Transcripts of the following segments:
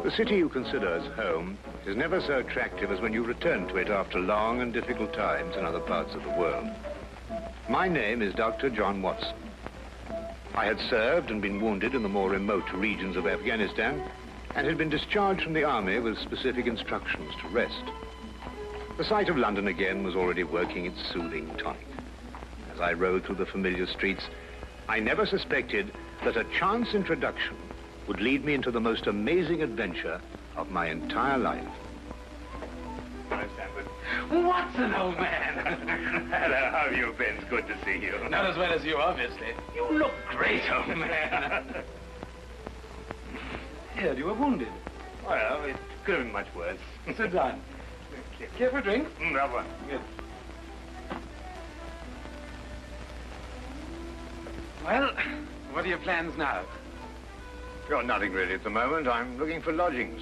The city you consider as home is never so attractive as when you return to it after long and difficult times in other parts of the world. My name is Dr. John Watson. I had served and been wounded in the more remote regions of Afghanistan and had been discharged from the army with specific instructions to rest. The sight of London again was already working its soothing tonic. As I rode through the familiar streets, I never suspected that a chance introduction would lead me into the most amazing adventure of my entire life. Hi, Stanford. Watson, old man. Hello, how have you been? It's good to see you. Not as well as you, obviously. You look great, old man. Heard you were wounded. Well, it could have been much worse. Sit down. Care for a drink? That one. Good. Well, what are your plans now? Got nothing really at the moment. I'm looking for lodgings.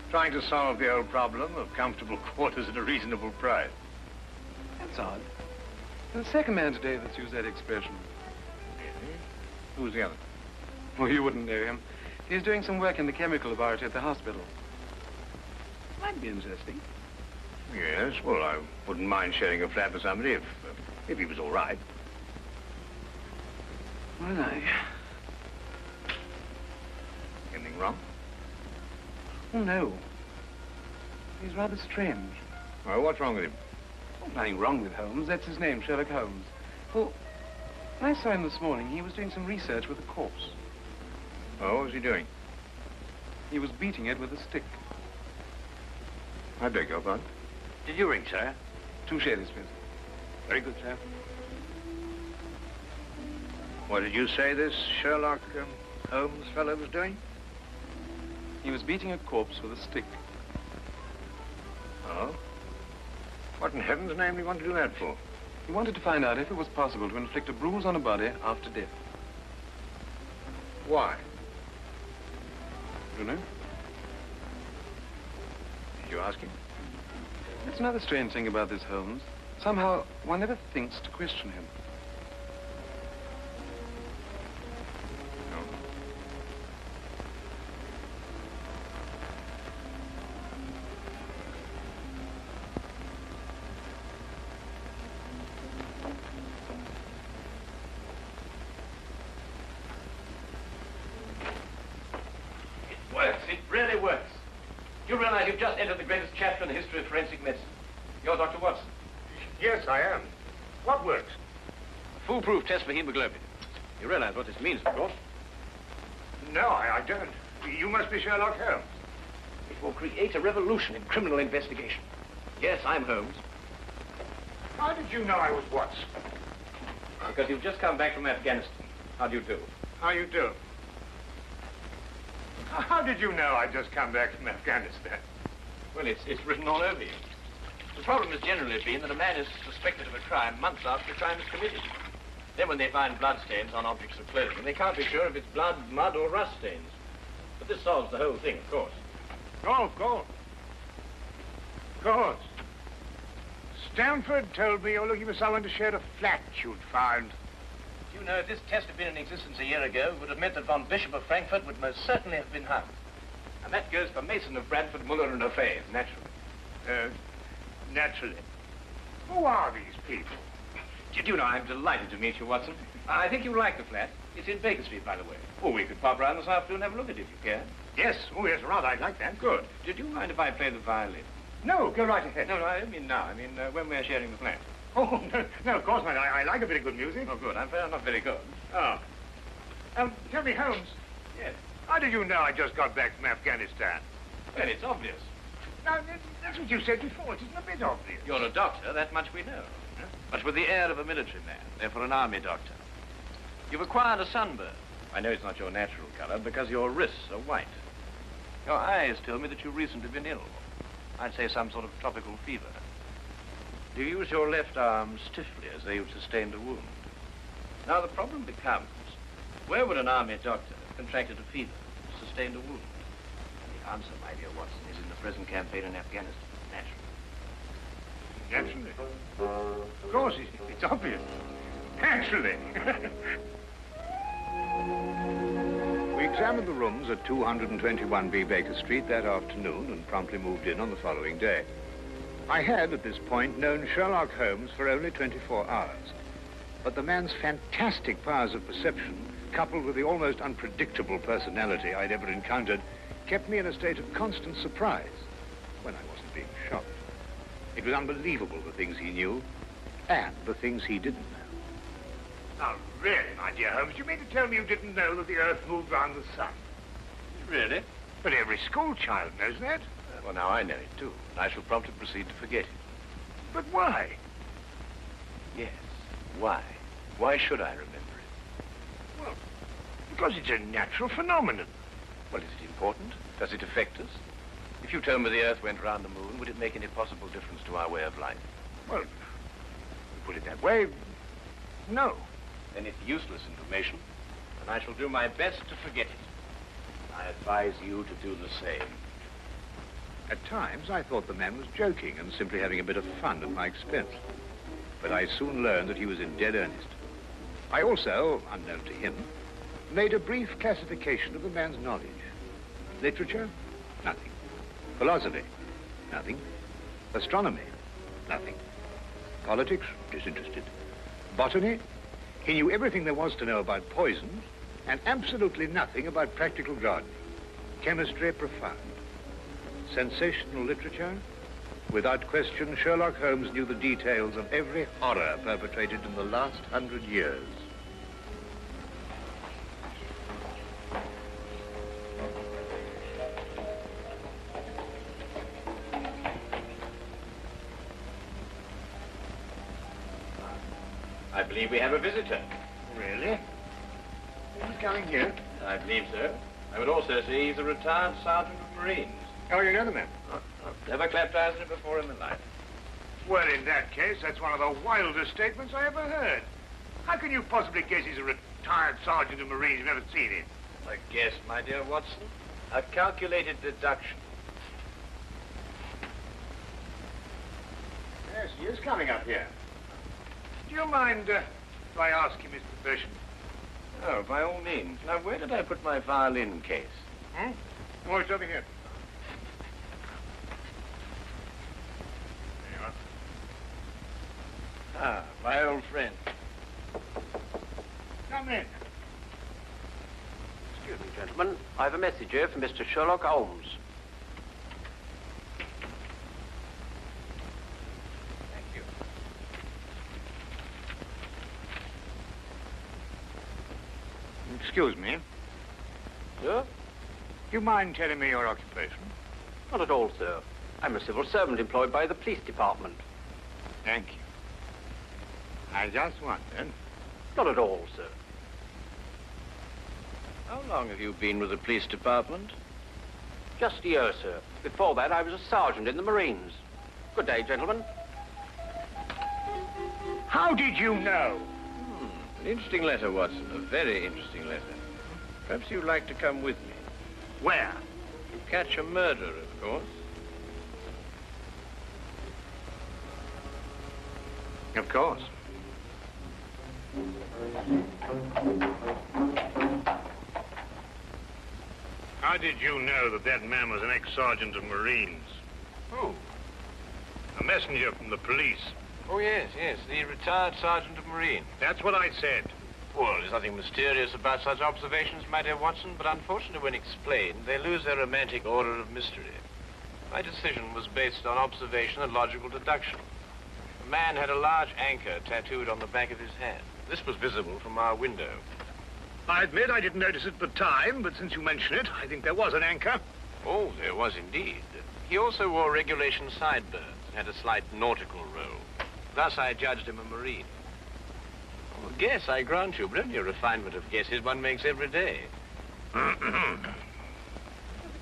Trying to solve the old problem of comfortable quarters at a reasonable price. That's odd. There's the second man today that's used that expression. Really? Who's the other? Well, you wouldn't know him. He's doing some work in the chemical laboratory at the hospital. Might be interesting. Yes, well, I wouldn't mind sharing a flat with somebody if he was all right. Well, Anything wrong? Oh, no. He's rather strange. Well, what's wrong with him? Oh, nothing wrong with Holmes. That's his name, Sherlock Holmes. Well, when I saw him this morning, he was doing some research with a corpse. Oh, what was he doing? He was beating it with a stick. I beg your pardon? Did you ring, sir? 2 shillings, please. Very good, sir. What did you say this Sherlock Holmes fellow was doing? He was beating a corpse with a stick. Oh? What in heaven's name do you want to do that for? He wanted to find out if it was possible to inflict a bruise on a body after death. Why? You know? Did you ask him? That's another strange thing about this Holmes. Somehow, one never thinks to question him. No. It works. It really works. You realize you've just entered the greatest chapter in the history of forensic medicine. You're Dr. Watson. Yes, I am. What works? A foolproof test for hemoglobin. You realize what this means, of course. No, I don't. You must be Sherlock Holmes. It will create a revolution in criminal investigation. Yes, I'm Holmes. How did you know I was Watson? Because you've just come back from Afghanistan. How do you do? How you do? How did you know I'd just come back from Afghanistan? Well, it's written all over you. The problem has generally been that a man is suspected of a crime months after the crime is committed. Then when they find bloodstains on objects of clothing, they can't be sure if it's blood, mud, or rust stains. But this solves the whole thing, of course. Oh, of course. Of course. Stanford told me you're looking for someone to share a flat you'd found. You know, if this test had been in existence a year ago, it would have meant that von Bishop of Frankfurt would most certainly have been hung. And that goes for Mason of Bradford, Muller, and O'Fay, naturally. Naturally. Who are these people? Did you know, I'm delighted to meet you, Watson. I think you'll like the flat. It's in Baker Street, by the way. Oh, we could pop round this afternoon and have a look at it, if you care. Yes. Oh, yes, rather. I'd like that. Good. Did you mind if I play the violin? No, go right ahead. No, I mean now. I mean, when we're sharing the flat. Oh, no, of course not. I like a bit of good music. Oh, good. I'm not very good. Oh. Tell me, Holmes. Yes. How did you know I just got back from Afghanistan? Well, it's obvious. Now, that's what you said before. It isn't a bit obvious. You're a doctor, that much we know. Huh? But with the air of a military man, therefore an army doctor. You've acquired a sunburn. I know it's not your natural color because your wrists are white. Your eyes tell me that you've recently been ill. I'd say some sort of tropical fever. You use your left arm stiffly as though you've sustained a wound. Now the problem becomes, where would an army doctor have contracted a fever, sustained a wound? The answer, my dear Watson, is in the present campaign in Afghanistan, naturally. Naturally. Of course, it's obvious. Naturally. We examined the rooms at 221B Baker Street that afternoon and promptly moved in on the following day. I had, at this point, known Sherlock Holmes for only 24 hours. But the man's fantastic powers of perception, coupled with the almost unpredictable personality I'd ever encountered, kept me in a state of constant surprise when I wasn't being shocked. It was unbelievable, the things he knew and the things he didn't know. Now, really, my dear Holmes, you mean to tell me you didn't know that the Earth moved round the sun? Really? But every school child knows that. Well, now I know it, too. And I shall promptly proceed to forget it. But why? Yes. Why? Why should I remember it? Well, because it's a natural phenomenon. Well, is it important? Does it affect us? If you told me the Earth went round the moon, would it make any possible difference to our way of life? Well, to put it that way, no. Then it's useless information, and I shall do my best to forget it. I advise you to do the same. At times, I thought the man was joking and simply having a bit of fun at my expense. But I soon learned that he was in dead earnest. I also, unknown to him, made a brief classification of the man's knowledge. Literature? Nothing. Philosophy? Nothing. Astronomy? Nothing. Politics? Disinterested. Botany? He knew everything there was to know about poisons and absolutely nothing about practical gardening. Chemistry? Profound. Sensational literature? Without question, Sherlock Holmes knew the details of every horror perpetrated in the last 100 years. I believe we have a visitor. Really? Who's coming here? I believe so. I would also say he's a retired sergeant of Marines. Oh, you know the man? I've never clapped eyes on him before in my life. Well, in that case, that's one of the wildest statements I ever heard. How can you possibly guess he's a retired sergeant of Marines? You've never seen him. A guess, my dear Watson. A calculated deduction. Yes, he is coming up here. Do you mind if I ask him his profession? Oh, by all means. Now, where did I put my violin case? Hmm? Oh, it's over here. There you are. Ah, my old friend. Come in. Excuse me, gentlemen. I have a message here from Mr. Sherlock Holmes. Thank you. Excuse me. Sir? Do you mind telling me your occupation? Not at all, sir. I'm a civil servant employed by the police department. Thank you. I just wondered. Not at all, sir. How long have you been with the police department? Just a year, sir. Before that, I was a sergeant in the Marines. Good day, gentlemen. How did you know? An interesting letter, Watson. A very interesting letter. Perhaps you'd like to come with me. Where? To catch a murderer, of course. Of course. How did you know that that man was an ex-sergeant of Marines? Who? A messenger from the police. Oh, yes, the retired sergeant of Marine. That's what I said. Well, there's nothing mysterious about such observations, my dear Watson, but unfortunately, when explained, they lose their romantic order of mystery. My decision was based on observation and logical deduction. The man had a large anchor tattooed on the back of his hand. This was visible from our window. I admit I didn't notice it at the time, but since you mention it, I think there was an anchor. Oh, there was indeed. He also wore regulation sideburns and had a slight nautical roll. Thus, I judged him a Marine. Oh, guess, I grant you, but only a refinement of guesses one makes every day.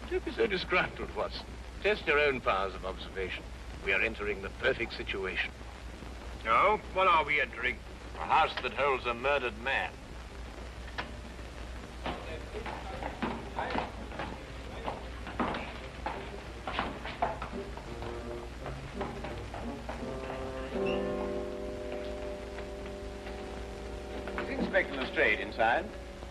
Don't be so disgruntled, Watson. Test your own powers of observation. We are entering the perfect situation. Oh, what are we entering? A house that holds a murdered man. Is Inspector Lestrade inside?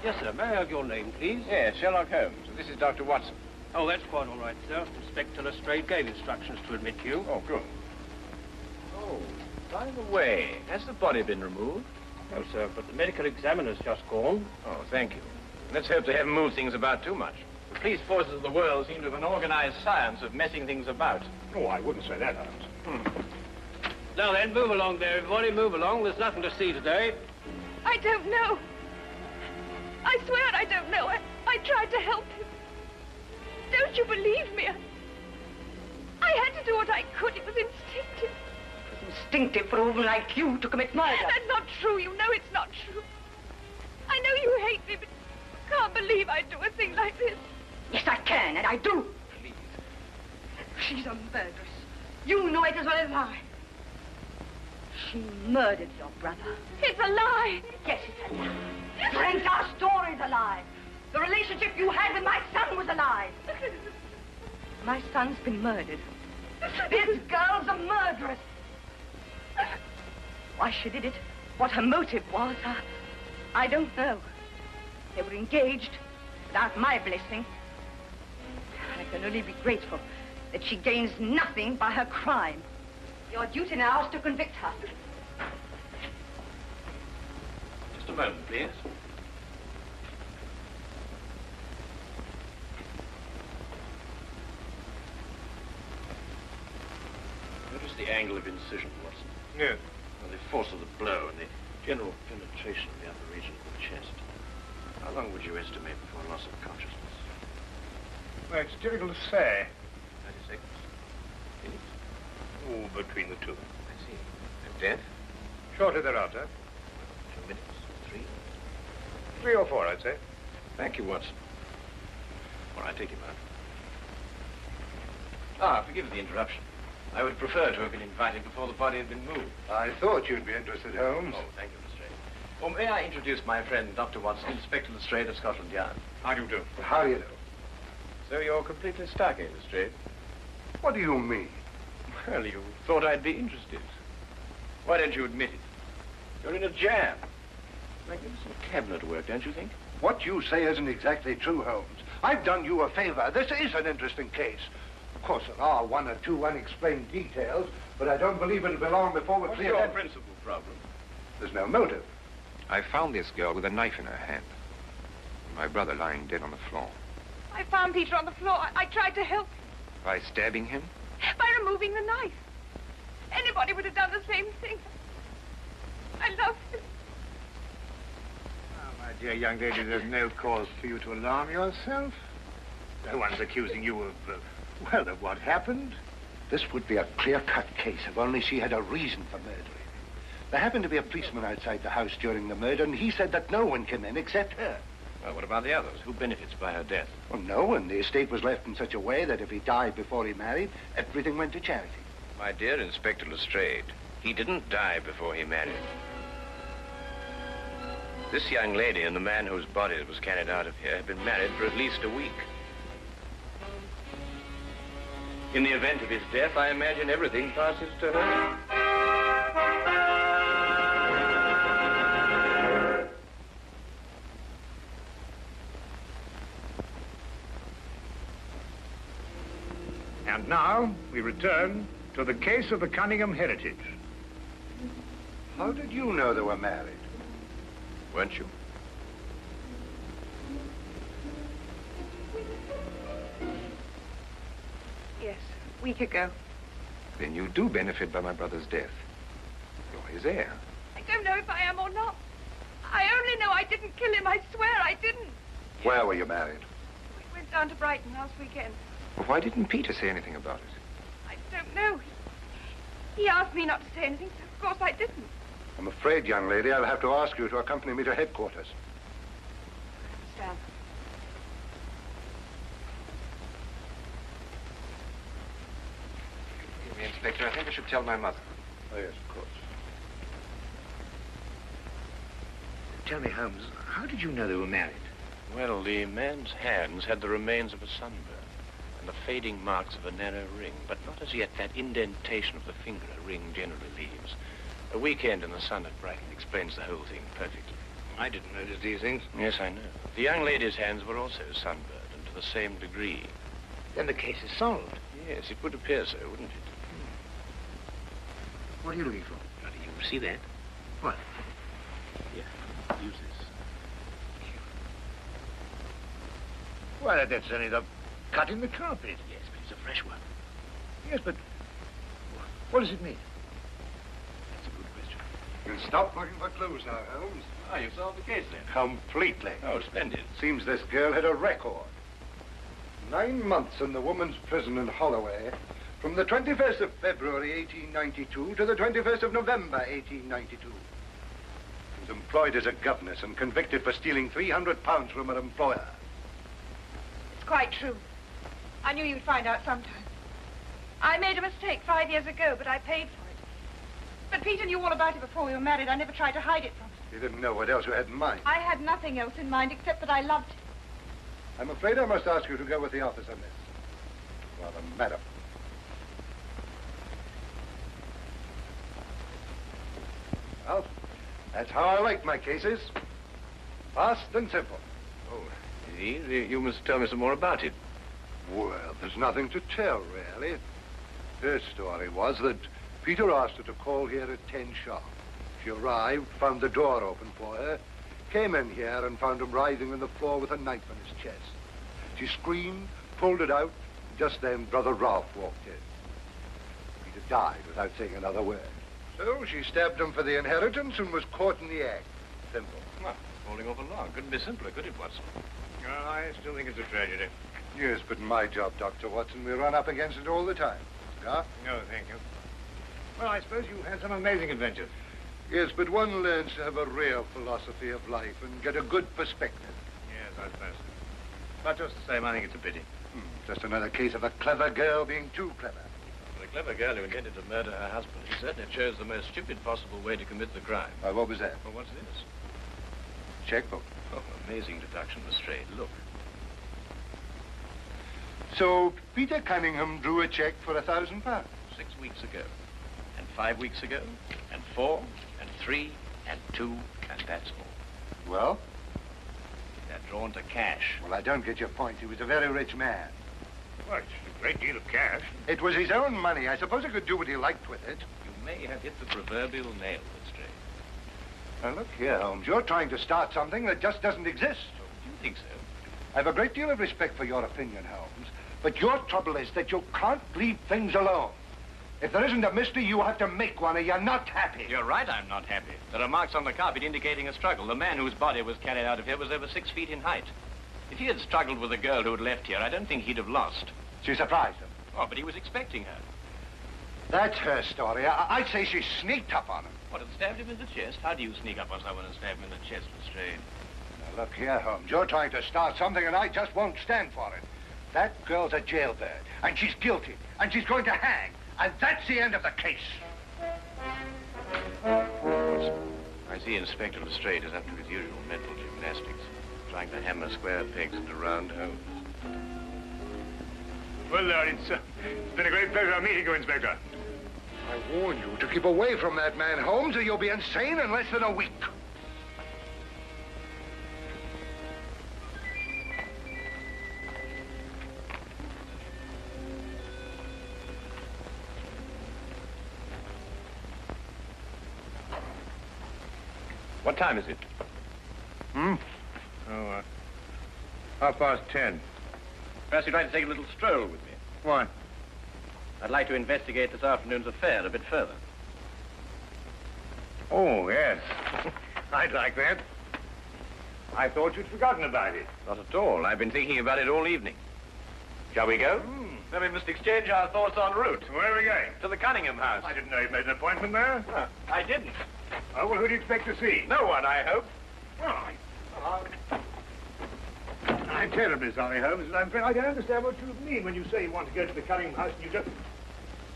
Yes, sir. May I have your name, please? Yes, Sherlock Holmes. This is Dr. Watson. Oh, that's quite all right, sir. Inspector Lestrade gave instructions to admit you. Oh, good. Oh, by the way, has the body been removed? No, sir, but the medical examiner's just gone. Oh, thank you. Let's hope they haven't moved things about too much. The police forces of the world seem to have an organized science of messing things about. Oh, I wouldn't say that, Holmes. Now then, move along there, everybody. Move along. There's nothing to see today. I don't know. I swear I don't know. I tried to help him. Don't you believe me? I had to do what I could. It was instinctive. It was instinctive for a woman like you to commit murder. That's not true. You know it's not true. I know you hate me, but you can't believe I'd do a thing like this. Yes, I can, and I do. Please. She's a murderess. You know it as well as I. She murdered your brother. It's a lie. Yes, it's a lie. Your entire story's a lie. The relationship you had with my son was a lie. My son's been murdered. This girl's a murderess. Why she did it, what her motive was, I don't know. They were engaged without my blessing. I can only be grateful that she gains nothing by her crime. Your duty now is to convict her. Just a moment, please. Notice the angle of incision, Watson. Yes. And the force of the blow and the general penetration of the upper region of the chest. How long would you estimate before loss of consciousness? Well, it's difficult to say. 30 seconds? Minutes? Oh, between the two. I see. And death? Shortly thereafter. 2 minutes? 3? 3 or 4, I'd say. Thank you, Watson. All right, take him out. Ah, forgive the interruption. I would prefer to have been invited before the body had been moved. I thought you'd be interested, Holmes. Oh, thank you, Lestrade. Well, may I introduce my friend, Dr. Watson, Inspector Lestrade of Scotland Yard? How do you do? How do you know? So you're completely stuck, eh, Lestrade? What do you mean? Well, you thought I'd be interested. Why don't you admit it? You're in a jam. Magnificent cabinet work, don't you think? What you say isn't exactly true, Holmes. I've done you a favor. This is an interesting case. Of course, there are 1 or 2 unexplained details, but I don't believe it'll be long before we're What's clear. your principal problem? There's no motive. I found this girl with a knife in her hand. My brother lying dead on the floor. I found Peter on the floor. I tried to help By stabbing him? by removing the knife. Anybody would have done the same thing. I love him. Oh, my dear young lady, there's no cause for you to alarm yourself. No one's accusing you of, well, of what happened. This would be a clear-cut case if only she had a reason for murdering him. There happened to be a policeman outside the house during the murder, and he said that no one came in except her. Well, what about the others? Who benefits by her death? Well, no one. The estate was left in such a way that if he died before he married, everything went to charity. My dear Inspector Lestrade, he didn't die before he married. This young lady and the man whose body was carried out of here had been married for at least a week. In the event of his death, I imagine everything passes to her. And now we return to the case of the Cunningham Heritage. How did you know they were married? Weren't you? Yes, a week ago. Then you do benefit by my brother's death. You're his heir. I don't know if I am or not. I only know I didn't kill him. I swear I didn't. Where were you married? We went down to Brighton last weekend. Well, why didn't Peter say anything about it? I don't know. He asked me not to say anything, so of course I didn't. I'm afraid, young lady, I'll have to ask you to accompany me to headquarters. Sam. Excuse me, Inspector. I think I should tell my mother. Oh, yes, of course. Tell me, Holmes, how did you know they were married? Well, the man's hands had the remains of a sunburn and the fading marks of a narrow ring, but not as yet that indentation of the finger a ring generally leaves. A weekend in the sun at Brighton explains the whole thing perfectly. I didn't notice these things. Yes, I know. The young lady's hands were also sunburned, and to the same degree. Then the case is solved. Yes, it would appear so, wouldn't it? What are you looking for? Now, do you see that? What? Here, use this. Why, that's only the cut in the carpet. Yes, but it's a fresh one. Yes, but what does it mean? That's a good question. We'll stop looking for clues now, Holmes. Ah, you've solved the case then. Completely. Oh, splendid. Seems this girl had a record. 9 months in the woman's prison in Holloway, from the 21st of February, 1892, to the 21st of November, 1892. She was employed as a governess and convicted for stealing £300 from her employer. It's quite true. I knew you'd find out sometime. I made a mistake 5 years ago, but I paid for it. But Peter knew all about it before we were married. I never tried to hide it from him. You didn't know what else you had in mind. I had nothing else in mind except that I loved him. I'm afraid I must ask you to go with the office on this. Rather, madam. Well, that's how I like my cases. Fast and simple. Oh, you must tell me some more about it. Well, there's nothing to tell, really. Her story was that Peter asked her to call here at 10 sharp. She arrived, found the door open for her, came in here and found him writhing on the floor with a knife in his chest. She screamed, pulled it out, and just then Brother Ralph walked in. Peter died without saying another word. So she stabbed him for the inheritance and was caught in the act. Simple. Well, falling off a log. Couldn't be simpler, could it, Watson? Oh, I still think it's a tragedy. Yes, but in my job, Dr. Watson, we run up against it all the time. Cigar? No, thank you. Well, I suppose you've had some amazing adventures. Yes, but one learns to have a real philosophy of life and get a good perspective. Yes, I suppose so. But just the same, I think it's a pity. Just another case of a clever girl being too clever. For the clever girl who intended to murder her husband, he certainly chose the most stupid possible way to commit the crime. What was that? Well, what's this? Checkbook. Oh, amazing deduction, Lestrade. Look. So Peter Cunningham drew a check for £1,000. 6 weeks ago, and 5 weeks ago, and 4, and 3, and 2, and that's all. Well? They're drawn to cash. Well, I don't get your point. He was a very rich man. Well, it's a great deal of cash. It was his own money. I suppose he could do what he liked with it. You may have hit the proverbial nail, Lestrade. Now, look here, Holmes. You're trying to start something that just doesn't exist. Do you think so? I have a great deal of respect for your opinion, Holmes. But your trouble is that you can't leave things alone. If there isn't a mystery, you have to make one, or you're not happy. You're right, I'm not happy. There are marks on the carpet indicating a struggle. The man whose body was carried out of here was over 6 feet in height. If he had struggled with the girl who had left here, I don't think he'd have lost. She surprised him. Oh, but he was expecting her. That's her story. I'd say she sneaked up on him. What, had stabbed him in the chest? How do you sneak up on someone and stab him in the chest, Lestrade? Now, look here, Holmes. You're trying to start something, and I just won't stand for it. That girl's a jailbird, and she's guilty, and she's going to hang. And that's the end of the case. I see Inspector Lestrade is up to his usual mental gymnastics, trying to hammer square pegs into round holes. Well, Lord, it's been a great pleasure meeting you, Inspector. I warn you to keep away from that man, Holmes, or you'll be insane in less than a week. What time is it? Oh, 10:30. Perhaps you'd like to take a little stroll with me. Why? I'd like to investigate this afternoon's affair a bit further. Oh, yes. I'd like that. I thought you'd forgotten about it. Not at all. I've been thinking about it all evening. Shall we go? Then we must exchange our thoughts en route. Where are we going? To the Cunningham house. I didn't know you'd made an appointment there. I didn't. Oh, well, who do you expect to see? No one, I hope. Well, I'm terribly sorry, Holmes, and I'm afraid I don't understand what you mean when you say you want to go to the Cunningham house and you just...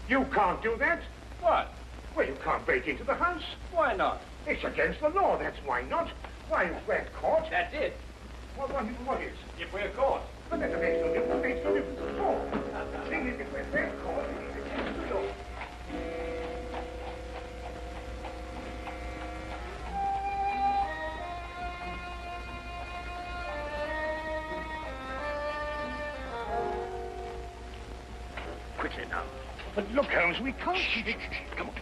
You can't do that. What? Well, you can't break into the house. Why not? It's against the law, that's why not. Why, if we're caught... That's it. What is? If we're caught. But that makes no difference. It makes no difference at all. The thing is, if we're caught, it's against the law. quickly now. But look, Holmes, we can't... Shh. Come on.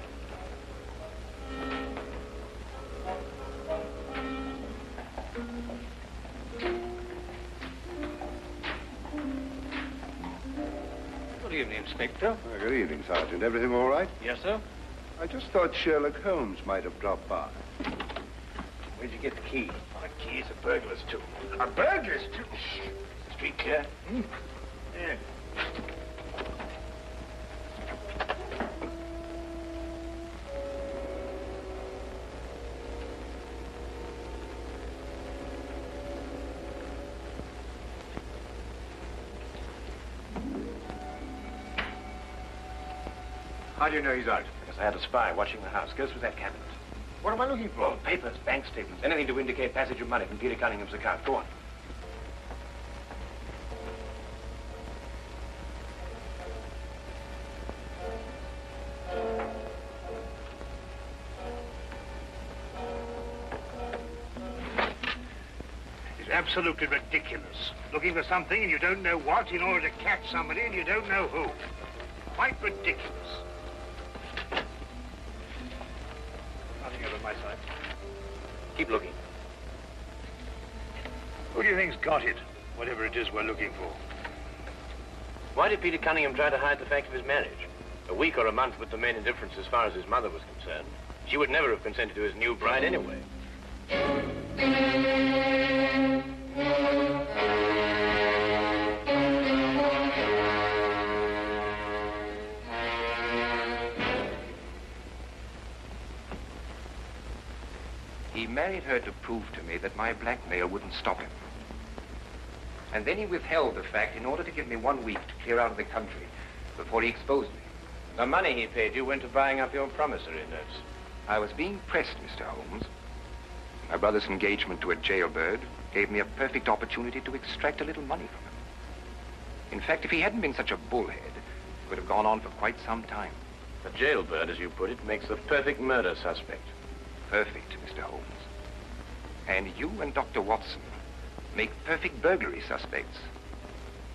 Good evening, Inspector. Good evening, Sergeant. Everything all right? Yes, sir. I just thought Sherlock Holmes might have dropped by. Where'd you get the key? The key's a burglar's too. A burglar's too? Street clear? Yeah. How do you know he's out? Because I had a spy watching the house. Go through that cabinet. What am I looking for? Oh, papers, bank statements, anything to indicate passage of money from Peter Cunningham's account. Go on. It's absolutely ridiculous. Looking for something and you don't know what in order to catch somebody and you don't know who. Quite ridiculous. Nothing over my side. Keep looking. Who do you think's got it? Whatever it is we're looking for. Why did Peter Cunningham try to hide the fact of his marriage? A week or a month would remain indifference as far as his mother was concerned. She would never have consented to his new bride anyway. He married her to prove to me that my blackmail wouldn't stop him. And then he withheld the fact in order to give me 1 week to clear out of the country before he exposed me. The money he paid you went to buying up your promissory notes. I was being pressed, Mr. Holmes. My brother's engagement to a jailbird gave me a perfect opportunity to extract a little money from him. In fact, if he hadn't been such a bullhead, it would have gone on for quite some time. A jailbird, as you put it, makes the perfect murder suspect. Perfect, Mr. Holmes. And you and Dr. Watson make perfect burglary suspects.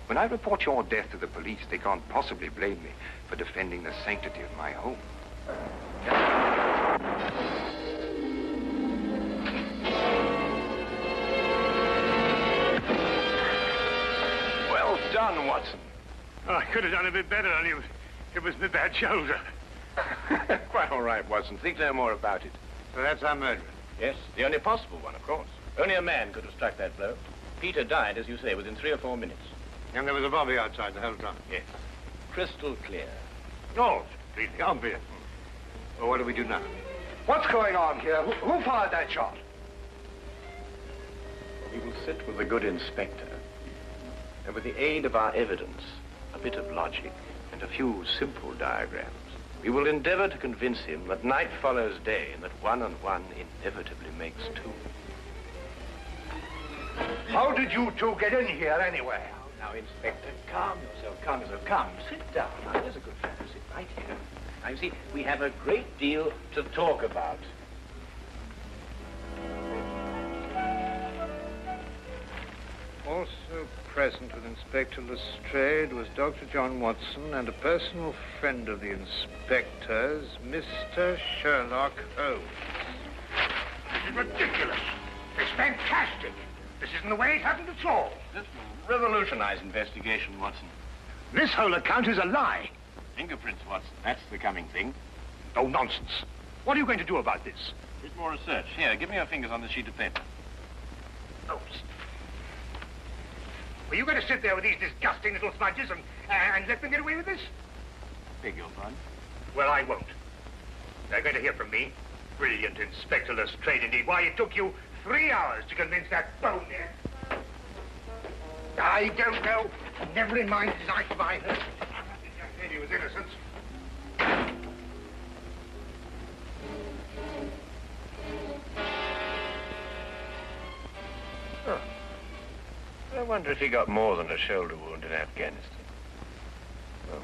When I report your death to the police, they can't possibly blame me for defending the sanctity of my home. Well done, Watson. Oh, I could have done a bit better, only it was my bad shoulder. Quite all right, Watson. Think no more about it. So that's our murderer. Yes, the only possible one, of course. Only a man could have struck that blow. Peter died, as you say, within 3 or 4 minutes. And there was a bobby outside the whole time. Yes. Crystal clear. No, it's completely obvious. Well, what do we do now? What's going on here? Who fired that shot? We will sit with the good inspector, and with the aid of our evidence, a bit of logic, and a few simple diagrams, we will endeavor to convince him that night follows day and that 1 and 1 inevitably makes 2. How did you two get in here anyway? Now, Inspector, calm yourself, calm yourself. Come, sit down. Now, there's a good fellow. Sit right here. Now, you see, we have a great deal to talk about. Also present with Inspector Lestrade was Dr. John Watson and a personal friend of the inspector's, Mr. Sherlock Holmes. This is ridiculous. It's fantastic. This isn't the way it happened at all. This will revolutionize investigation, Watson. This whole account is a lie. Fingerprints, Watson. That's the coming thing. Oh, nonsense. What are you going to do about this? A bit more research. Here, give me your fingers on this sheet of paper. Oh, were you going to sit there with these disgusting little smudges and let them get away with this? Beg your pardon? Well, I won't. They're going to hear from me. Brilliant Inspector Lestrade, indeed. Why, it took you 3 hours to convince that bonehead. I don't know. Never in mind his life by her. That lady was innocent. Oh. I wonder if he got more than a shoulder wound in Afghanistan. Oh, well.